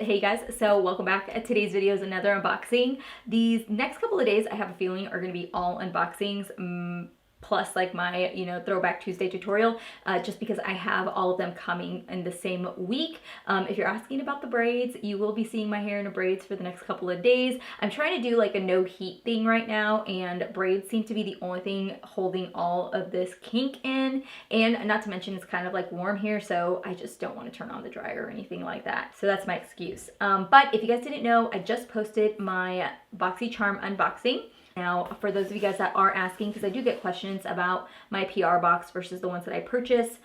Hey guys, so welcome back. Today's video is another unboxing. These next couple of days I have a feeling are going to be all unboxings, plus like my, Throwback Tuesday tutorial, just because I have all of them coming in the same week. If you're asking about the braids, you will be seeing my hair in a braids for the next couple of days. I'm trying to do like a no heat thing right now, and braids seem to be the only thing holding all of this kink in, and not to mention it's kind of like warm here, so I just don't want to turn on the dryer or anything like that. So that's my excuse. But if you guys didn't know, I just posted my BOXYCHARM unboxing. Now, for those of you guys that are asking, because I do get questions about my PR box versus the ones that I purchase,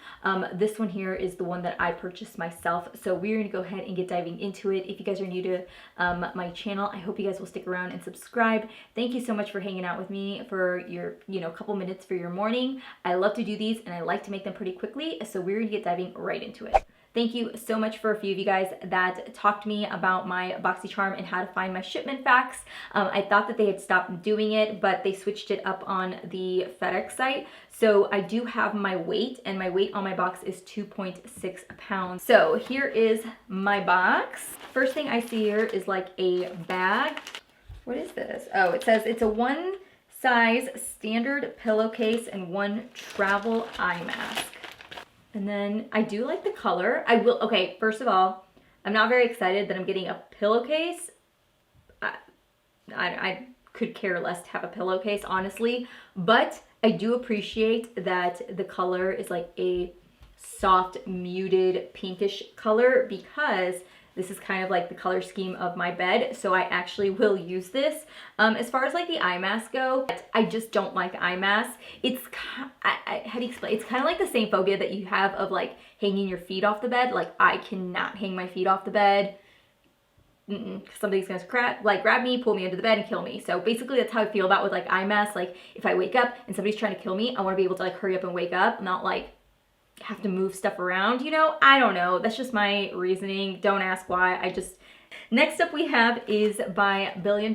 this one here is the one that I purchased myself. So we're going to go ahead and get diving into it. If you guys are new to my channel, I hope you guys will stick around and subscribe. Thank you so much for hanging out with me for your, couple minutes for your morning. I love to do these and I like to make them pretty quickly. So we're going to get diving right into it. Thank you so much for a few of you guys that talked to me about my BOXYCHARM and how to find my shipment facts. I thought that they had stopped doing it, but they switched it up on the FedEx site. So I do have my weight, and my weight on my box is 2.6 pounds. So here is my box. First thing I see here is like a bag. What is this? Oh, it says it's a one size standard pillowcase and one travel eye mask. And then I do like the color. Okay, first of all, I'm not very excited that I'm getting a pillowcase. I could care less to have a pillowcase, honestly. But I do appreciate that the color is like a soft, muted, pinkish color, because this is kind of like the color scheme of my bed, so I actually will use this. As far as like the eye mask go, I just don't like eye masks. It's, how do you explain? It's kind of like the same phobia that you have of like hanging your feet off the bed. Like, I cannot hang my feet off the bed. Somebody's gonna grab me, pull me into the bed, and kill me. So basically that's how I feel about with like eye masks. Like, if I wake up and somebody's trying to kill me, I want to be able to like hurry up and wake up, not like have to move stuff around, I don't know. That's just my reasoning. Don't ask why. Next up we have is by $1 Billion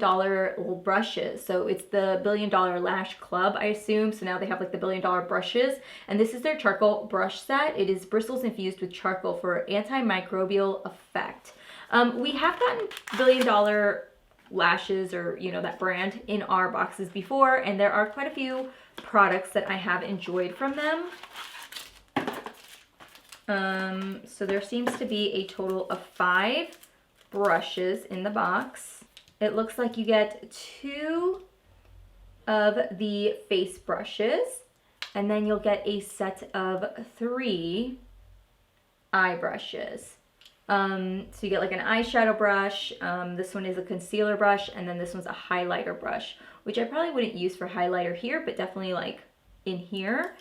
brushes. So it's the $1 Billion Lash Club, I assume. So now they have like the $1 Billion brushes, and this is their charcoal brush set. It is bristles infused with charcoal for antimicrobial effect. We have gotten $1 Billion lashes, or that brand, in our boxes before, and there are quite a few products that I have enjoyed from them. So there seems to be a total of 5 brushes in the box. It looks like you get 2 of the face brushes, and then you'll get a set of 3 eye brushes. So you get like an eyeshadow brush, this one is a concealer brush, and then this one's a highlighter brush, which I probably wouldn't use for highlighter here, but definitely like in here.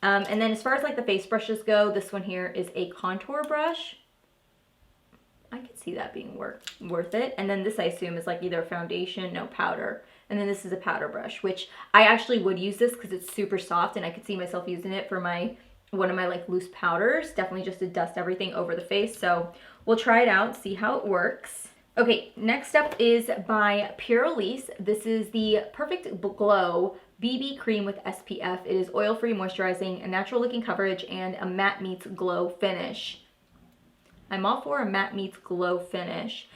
And then as far as like the face brushes go, this one here is a contour brush. I could see that being worth it. And then this, I assume, is like either a foundation, no, powder. And then this is a powder brush, which I actually would use this because it's super soft, and I could see myself using it for one of my like loose powders, definitely just to dust everything over the face. So we'll try it out, see how it works. Okay, next up is by Purelisse. This is the Perfect Glow BB cream with SPF. It is oil-free, moisturizing, a natural looking coverage, and a matte meets glow finish. I'm all for a matte meets glow finish.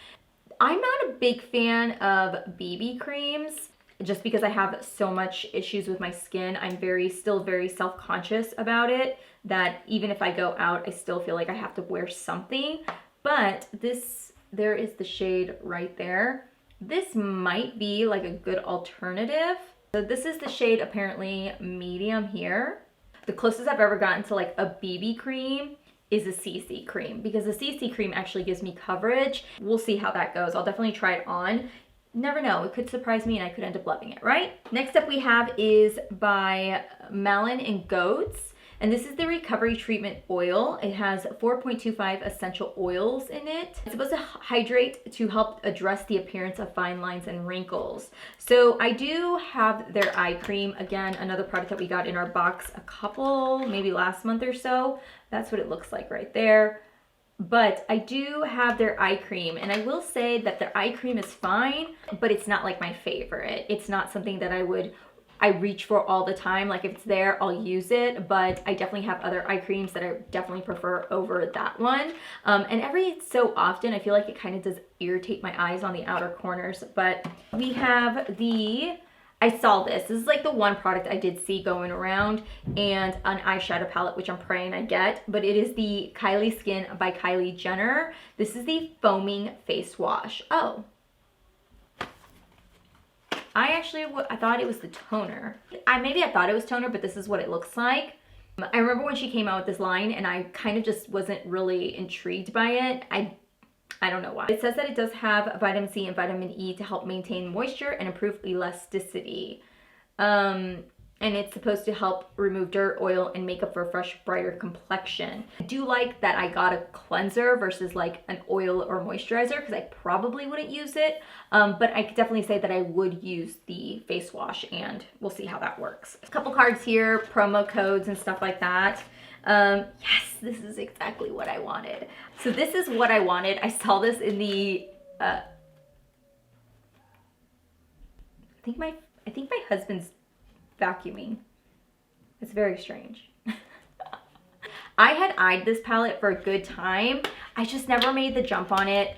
I'm not a big fan of BB creams just because I have so much issues with my skin. I'm still very self-conscious about it, that even if I go out, I still feel like I have to wear something. But there is the shade right there. This might be like a good alternative. So this is the shade, apparently medium here. The closest I've ever gotten to like a BB cream is a CC cream, because the CC cream actually gives me coverage. We'll see how that goes. I'll definitely try it on. Never know, it could surprise me and I could end up loving it, right? Next up we have is by Malin & Goetz. And this is the Recovery Treatment Oil. It has 4.25 essential oils in it. It's supposed to hydrate to help address the appearance of fine lines and wrinkles. So I do have their eye cream. Again, another product that we got in our box maybe last month or so. That's what it looks like right there. But I do have their eye cream, and I will say that their eye cream is fine, but it's not like my favorite. It's not something that I would I reach for all the time. Like if it's there, I'll use it, but I definitely have other eye creams that I definitely prefer over that one. And every so often, I feel like it kind of does irritate my eyes on the outer corners, but we have the, I saw this. This is like the one product I did see going around, and an eyeshadow palette, which I'm praying I get, but it is the Kylie Skin by Kylie Jenner. This is the foaming face wash. Oh. I thought it was the toner. Maybe I thought it was toner, but this is what it looks like. I remember when she came out with this line and I kind of just wasn't really intrigued by it. I don't know why. It says that it does have vitamin C and vitamin E to help maintain moisture and improve elasticity. And it's supposed to help remove dirt, oil, and makeup for a fresh, brighter complexion. I do like that I got a cleanser versus like an oil or moisturizer because I probably wouldn't use it. But I could definitely say that I would use the face wash, and we'll see how that works. A couple cards here, promo codes and stuff like that. Yes, this is exactly what I wanted. So this is what I wanted. I saw this in the, I think my husband's vacuuming. It's very strange. I had eyed this palette for a good time. I just never made the jump on it.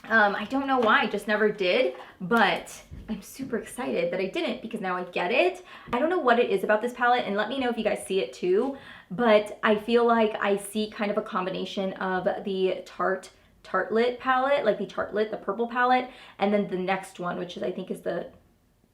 I don't know why, I just never did, but I'm super excited that I didn't because now I get it. I don't know what it is about this palette, and let me know if you guys see it too, but I feel like I see kind of a combination of the Tartelette palette, like the Tartelette, the purple palette, and then the next one, which is I think is the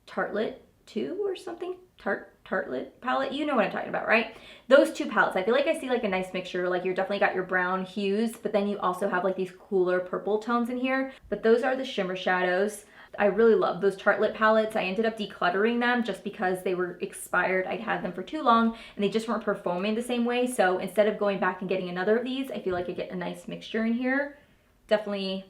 Tartelette 2 or something, Tartelette palette. You know what I'm talking about, right? Those two palettes, I feel like I see like a nice mixture. Like you're definitely got your brown hues, but then you also have like these cooler purple tones in here. But those are the shimmer shadows. I really love those Tartelette palettes. I ended up decluttering them just because they were expired. I'd had them for too long and they just weren't performing the same way. So instead of going back and getting another of these, I feel like I get a nice mixture in here. Definitely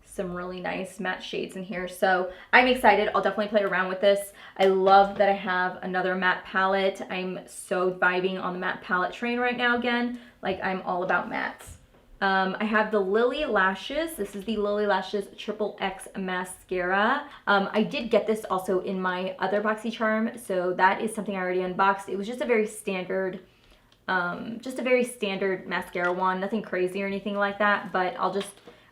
some really nice matte shades in here. So I'm excited. I'll definitely play around with this. I love that I have another matte palette. I'm so vibing on the matte palette train right now again. Like I'm all about mattes. I have the Lily Lashes. This is the Lily Lashes Triple X Mascara. I did get this also in my other BOXYCHARM, so that is something I already unboxed. It was just a very standard mascara one, nothing crazy or anything like that, but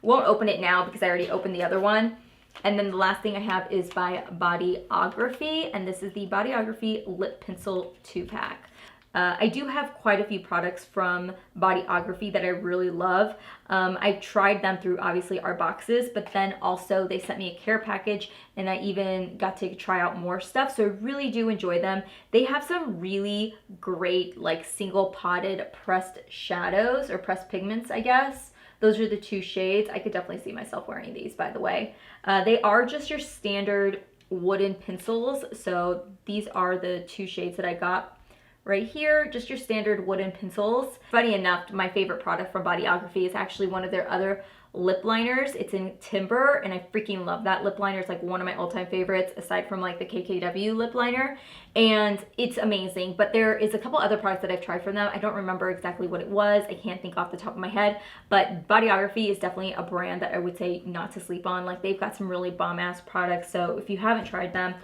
won't open it now because I already opened the other one. And then the last thing I have is by Bodyography, and this is the Bodyography Lip Pencil 2-pack. I do have quite a few products from Bodyography that I really love. I've tried them through obviously our boxes, but then also they sent me a care package and I even got to try out more stuff. So I really do enjoy them. They have some really great like single potted pressed shadows or pressed pigments, I guess. Those are the two shades. I could definitely see myself wearing these, by the way. They are just your standard wooden pencils. So these are the two shades that I got right here, just your standard wooden pencils. Funny enough, my favorite product from Bodyography is actually one of their other lip liners. It's in Timber, and I freaking love that lip liner. It's like one of my all-time favorites, aside from like the KKW lip liner, and it's amazing. But there is a couple other products that I've tried from them. I don't remember exactly what it was. I can't think off the top of my head, but Bodyography is definitely a brand that I would say not to sleep on. Like they've got some really bomb-ass products, so if you haven't tried them,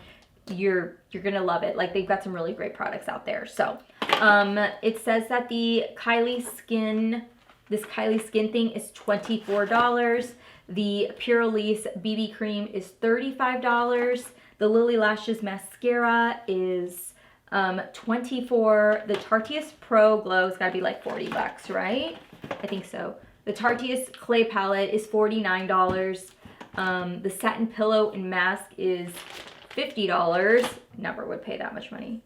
you're gonna love it. Like they've got some really great products out there. So it says that the Kylie Skin, this Kylie Skin thing is $24. The Purelisse BB cream is $35. The Lily Lashes mascara is $24. The Tarteist Pro Glow's gotta be like 40 bucks, right? I think so. The Tarteist Clay Palette is $49. The Satin Pillow and Mask is $50. Never would pay that much money.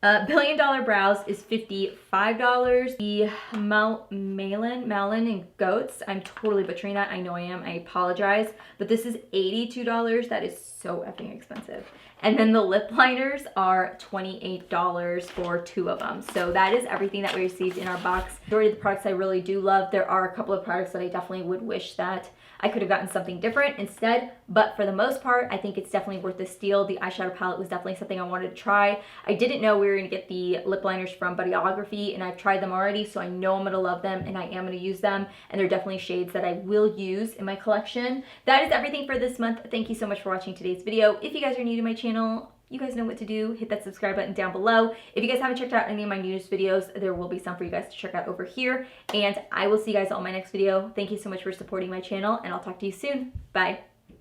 Billion Dollar Brows is $55. The Malin and Goats, I'm totally butchering that. I know I am. I apologize. But this is $82. That is so effing expensive. And then the lip liners are $28 for two of them. So that is everything that we received in our box. Majority of the products I really do love. There are a couple of products that I definitely would wish that I could have gotten something different instead, but for the most part, I think it's definitely worth the steal. The eyeshadow palette was definitely something I wanted to try. I didn't know we were gonna get the lip liners from Bodyography, and I've tried them already, so I know I'm gonna love them, and I am gonna use them, and they're definitely shades that I will use in my collection. That is everything for this month. Thank you so much for watching today's video. If you guys are new to my channel, you guys know what to do. Hit that subscribe button down below. If you guys haven't checked out any of my newest videos, there will be some for you guys to check out over here. And I will see you guys on my next video. Thank you so much for supporting my channel, and I'll talk to you soon. Bye.